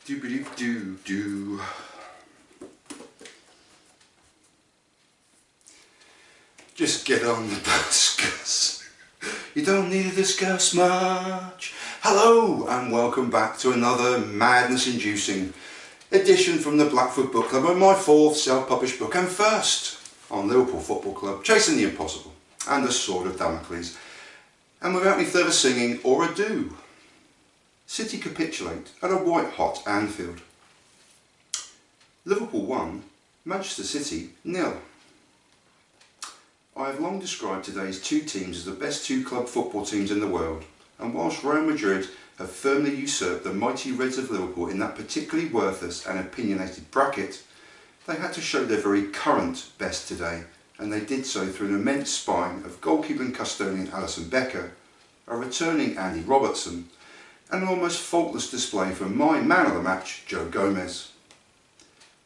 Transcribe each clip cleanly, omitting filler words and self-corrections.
Do-be-do-do-do. Just get on the bus, 'cause you don't need to discuss much. Hello and welcome back to another madness-inducing edition from the Blackfoot Book Club, and my fourth self-published book and first on Liverpool Football Club, Chasing the Impossible and the Sword of Damocles. And without any further singing or ado, City capitulate at a white-hot Anfield. Liverpool 1, Manchester City 0. I have long described today's two teams as the best two club football teams in the world, and whilst Real Madrid have firmly usurped the mighty Reds of Liverpool in that particularly worthless and opinionated bracket, they had to show their very current best today, and they did so through an immense spine of goalkeeping custodian Alisson Becker, a returning Andy Robertson, and an almost faultless display from my man of the match, Joe Gomez.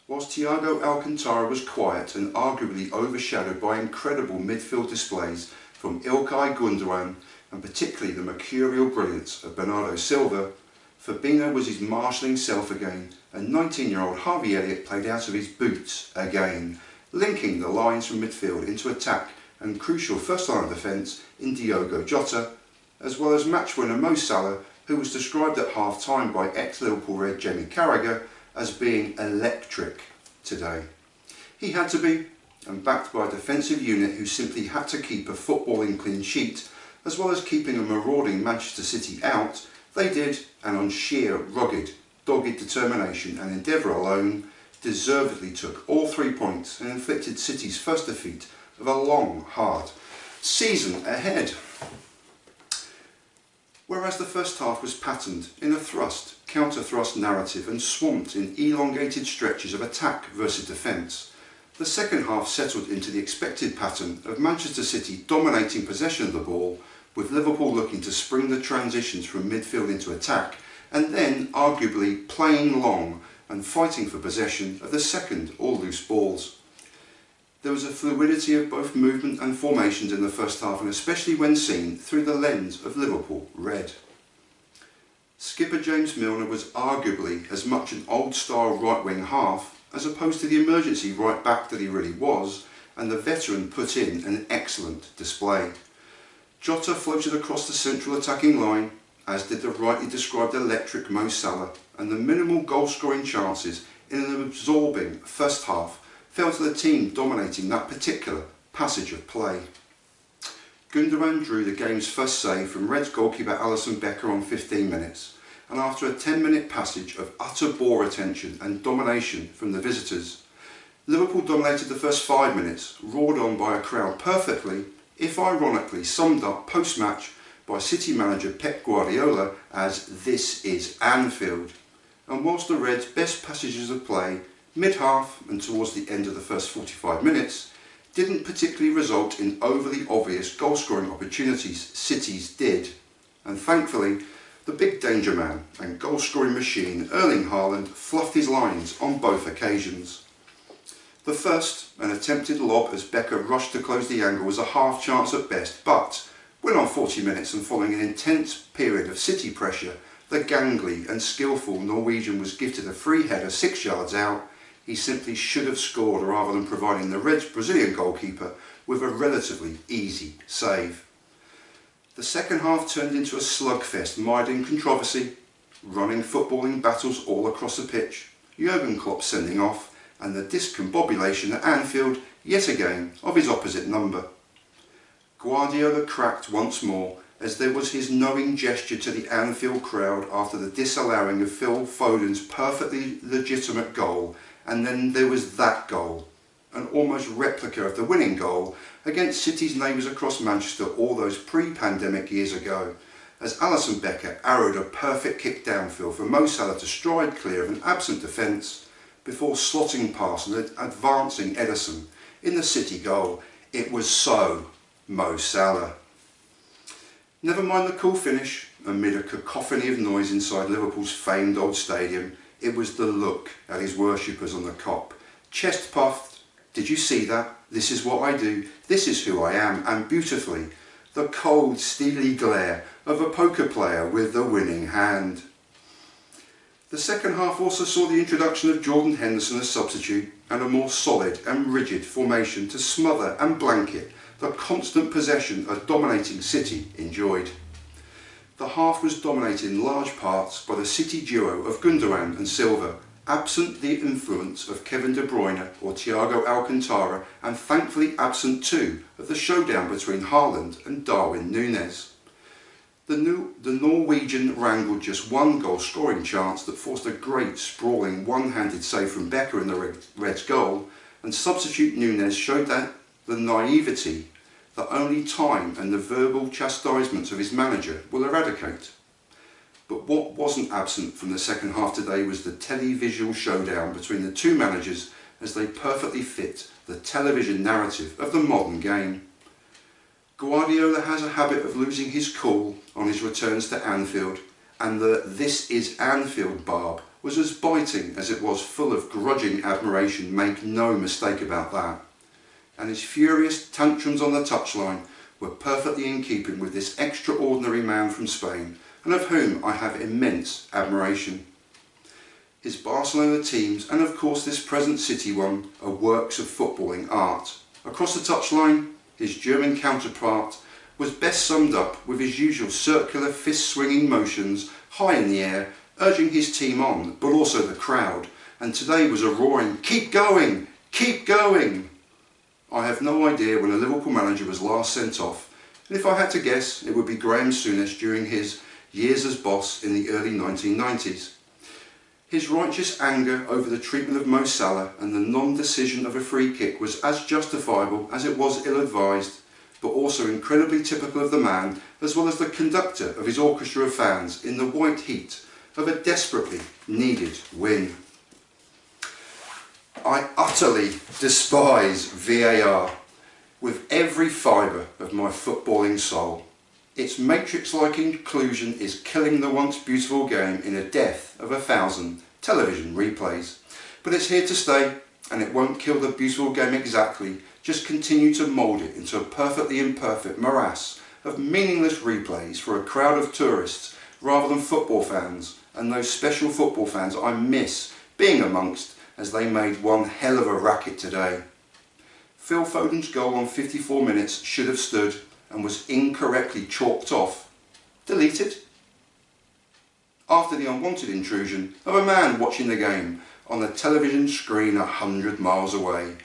Whilst Thiago Alcântara was quiet and arguably overshadowed by incredible midfield displays from İlkay Gündoğan and particularly the mercurial brilliance of Bernardo Silva, Fabinho was his marshalling self again, and 19-year-old Harvey Elliott played out of his boots again, linking the lines from midfield into attack and crucial first line of defence in Diogo Jota, as well as match winner Mo Salah, who was described at half-time by ex-Liverpool Red Jamie Carragher as being electric today. He had to be, and backed by a defensive unit who simply had to keep a footballing clean sheet, as well as keeping a marauding Manchester City out, they did, and on sheer, rugged, dogged determination and endeavour alone, deservedly took all 3 points and inflicted City's first defeat of a long, hard season ahead. Whereas the first half was patterned in a thrust, counter-thrust narrative and swamped in elongated stretches of attack versus defence, the second half settled into the expected pattern of Manchester City dominating possession of the ball, with Liverpool looking to spring the transitions from midfield into attack, and then arguably playing long and fighting for possession of the second or loose balls. There was a fluidity of both movement and formations in the first half, and especially when seen through the lens of Liverpool Red. Skipper James Milner was arguably as much an old-style right-wing half as opposed to the emergency right-back that he really was, and the veteran put in an excellent display. Jota floated across the central attacking line, as did the rightly described electric Mo Salah, and the minimal goal-scoring chances in an absorbing first half fell to the team dominating that particular passage of play. Gündoğan drew the game's first save from Reds goalkeeper Alisson Becker on 15 minutes, and after a 10-minute passage of utter bore attention and domination from the visitors, Liverpool dominated the first 5 minutes, roared on by a crowd perfectly, if ironically summed up post-match by City manager Pep Guardiola as "This is Anfield." And whilst the Reds' best passages of play, mid-half and towards the end of the first 45 minutes, didn't particularly result in overly obvious goal-scoring opportunities, City's did. And thankfully, the big danger man and goal-scoring machine Erling Haaland fluffed his lines on both occasions. The first, an attempted lob as Becker rushed to close the angle, was a half chance at best, but when on 40 minutes and following an intense period of City pressure, the gangly and skillful Norwegian was gifted a free header 6 yards out, he simply should have scored rather than providing the Reds' Brazilian goalkeeper with a relatively easy save. The second half turned into a slugfest mired in controversy, running footballing battles all across the pitch, Jurgen Klopp sending off, and the discombobulation at Anfield yet again of his opposite number. Guardiola cracked once more as there was his knowing gesture to the Anfield crowd after the disallowing of Phil Foden's perfectly legitimate goal, and then there was that goal, an almost replica of the winning goal against City's neighbours across Manchester all those pre-pandemic years ago, as Alisson Becker arrowed a perfect kick downfield for Mo Salah to stride clear of an absent defence before slotting past an advancing Ederson in the City goal. It was so Mo Salah. Never mind the cool finish, amid a cacophony of noise inside Liverpool's famed old stadium, it was the look at his worshippers on the Kop. Chest puffed, did you see that? This is what I do, this is who I am, and beautifully, the cold, steely glare of a poker player with the winning hand. The second half also saw the introduction of Jordan Henderson as substitute and a more solid and rigid formation to smother and blanket the constant possession a dominating City enjoyed. The half was dominated in large parts by the City duo of Gündoğan and Silva, absent the influence of Kevin De Bruyne or Thiago Alcântara, and thankfully absent too of the showdown between Haaland and Darwin Núñez. The Norwegian wrangled just one goal scoring chance that forced a great sprawling one-handed save from Becker in the Reds' goal, and substitute Núñez showed that the naivety that only time and the verbal chastisements of his manager will eradicate. But what wasn't absent from the second half today was the televisual showdown between the two managers, as they perfectly fit the television narrative of the modern game. Guardiola has a habit of losing his cool on his returns to Anfield, and the "this is Anfield" barb was as biting as it was full of grudging admiration, make no mistake about that. And his furious tantrums on the touchline were perfectly in keeping with this extraordinary man from Spain, and of whom I have immense admiration. His Barcelona teams, and of course this present City one, are works of footballing art. Across the touchline, his German counterpart was best summed up with his usual circular fist-swinging motions high in the air, urging his team on, but also the crowd, and today was a roaring "Keep going! Keep going!" I have no idea when a Liverpool manager was last sent off, and if I had to guess, it would be Graham Souness during his years as boss in the early 1990s. His righteous anger over the treatment of Mo Salah and the non-decision of a free kick was as justifiable as it was ill-advised, but also incredibly typical of the man, as well as the conductor of his orchestra of fans in the white heat of a desperately needed win. I utterly despise VAR with every fibre of my footballing soul. Its matrix-like inclusion is killing the once beautiful game in a death of 1,000 television replays. But it's here to stay, and it won't kill the beautiful game exactly, just continue to mould it into a perfectly imperfect morass of meaningless replays for a crowd of tourists rather than football fans, and those special football fans I miss being amongst, as they made one hell of a racket today. Phil Foden's goal on 54 minutes should have stood and was incorrectly chalked off, deleted, after the unwanted intrusion of a man watching the game on a television screen 100 miles away.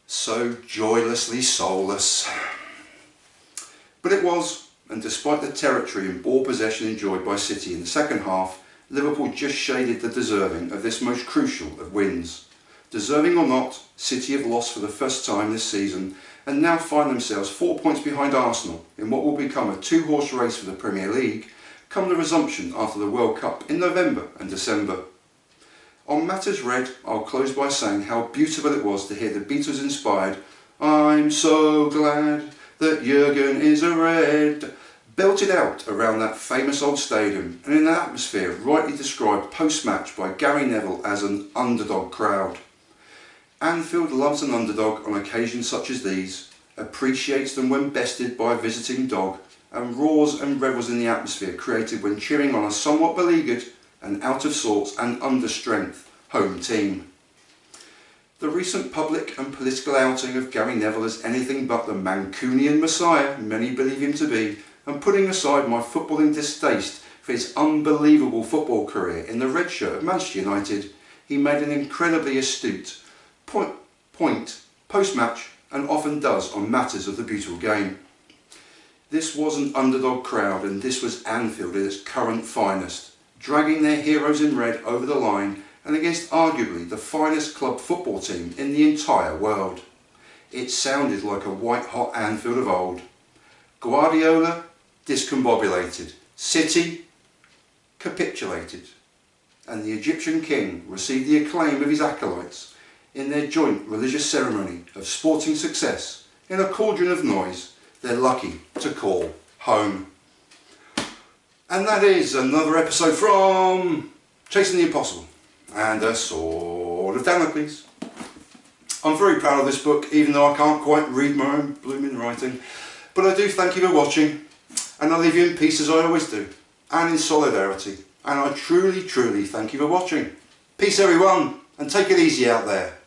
So joylessly soulless. But it was, and despite the territory and ball possession enjoyed by City in the second half, Liverpool just shaded the deserving of this most crucial of wins. Deserving or not, City have lost for the first time this season and now find themselves 4 points behind Arsenal in what will become a two-horse race for the Premier League come the resumption after the World Cup in November and December. On matters red, I'll close by saying how beautiful it was to hear the Beatles-inspired "I'm so glad that Jurgen is a Red" belted out around that famous old stadium, and in an atmosphere rightly described post-match by Gary Neville as an underdog crowd. Anfield loves an underdog on occasions such as these, appreciates them when bested by a visiting dog, and roars and revels in the atmosphere created when cheering on a somewhat beleaguered and out of sorts and under strength home team. The recent public and political outing of Gary Neville as anything but the Mancunian messiah many believe him to be, and putting aside my footballing distaste for his unbelievable football career in the red shirt of Manchester United, he made an incredibly astute point post-match, and often does on matters of the beautiful game. This was an underdog crowd, and this was Anfield in its current finest, dragging their heroes in red over the line and against arguably the finest club football team in the entire world. It sounded like a white-hot Anfield of old. Guardiola discombobulated, City capitulated, and the Egyptian king received the acclaim of his acolytes in their joint religious ceremony of sporting success in a cauldron of noise they're lucky to call home. And that is another episode from Chasing the Impossible and a Sword of Damocles. I'm very proud of this book, even though I can't quite read my own blooming writing. But I do thank you for watching, and I'll leave you in peace as I always do, and in solidarity, and I truly thank you for watching. Peace everyone, and take it easy out there.